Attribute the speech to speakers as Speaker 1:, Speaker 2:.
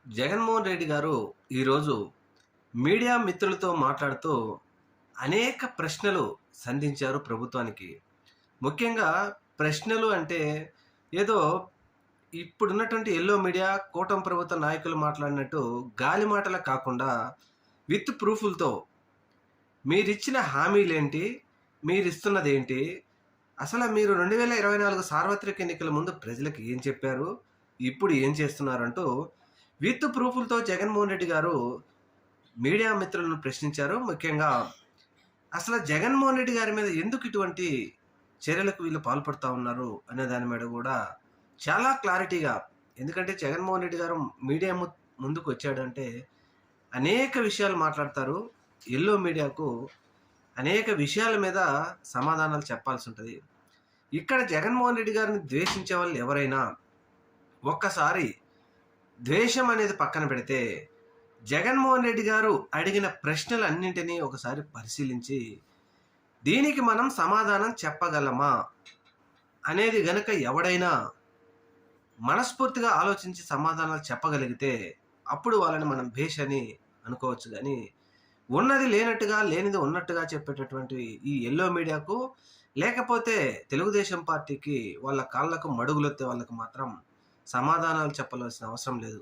Speaker 1: జగన్మోహన్ రెడ్డి గారు ఈరోజు మీడియా మిత్రులతో మాట్లాడుతూ అనేక ప్రశ్నలు సంధించారు ప్రభుత్వానికి. ముఖ్యంగా ప్రశ్నలు అంటే ఏదో ఇప్పుడున్నటువంటి ఎల్లో మీడియా, కూటమి ప్రభుత్వ నాయకులు మాట్లాడినట్టు గాలి మాటలు కాకుండా విత్ ప్రూఫులతో మీరిచ్చిన హామీలేంటి? మీరిస్తున్నదేంటి? అసలు మీరు 2024 సార్వత్రిక ఎన్నికల ముందు ప్రజలకు ఏం చెప్పారు? ఇప్పుడు ఏం చేస్తున్నారంటూ విత్ ప్రూఫులతో జగన్మోహన్ రెడ్డి గారు మీడియా మిత్రులను ప్రశ్నించారు. ముఖ్యంగా అసలు జగన్మోహన్ రెడ్డి గారి మీద ఎందుకు ఇటువంటి చర్యలకు వీళ్ళు పాల్పడుతా ఉన్నారు అనే దాని మీద కూడా చాలా క్లారిటీగా, ఎందుకంటే జగన్మోహన్ రెడ్డి గారు మీడియా ముందుకు వచ్చాడంటే అనేక విషయాలు మాట్లాడతారు. ఎల్లో మీడియాకు అనేక విషయాల మీద సమాధానాలు చెప్పాల్సి ఉంటుంది. ఇక్కడ జగన్మోహన్ రెడ్డి గారిని ద్వేషించే వాళ్ళు ఎవరైనా ఒక్కసారి ద్వేషం అనేది పక్కన పెడితే జగన్మోహన్ రెడ్డి గారు అడిగిన ప్రశ్నలన్నింటినీ ఒకసారి పరిశీలించి దీనికి మనం సమాధానం చెప్పగలమా అనేది గనక ఎవడైనా మనస్ఫూర్తిగా ఆలోచించి సమాధానాలు చెప్పగలిగితే అప్పుడు వాళ్ళని మనం భేష్ అని అనుకోవచ్చు. కానీ ఉన్నది లేనట్టుగా, లేనిది ఉన్నట్టుగా చెప్పేటటువంటి ఈ ఎల్లో మీడియాకు, లేకపోతే తెలుగుదేశం పార్టీకి వాళ్ళ కాళ్ళకు మడుగులొత్తే వాళ్ళకు మాత్రం సమాధానాలు చెప్పవలసిన అవసరం లేదు.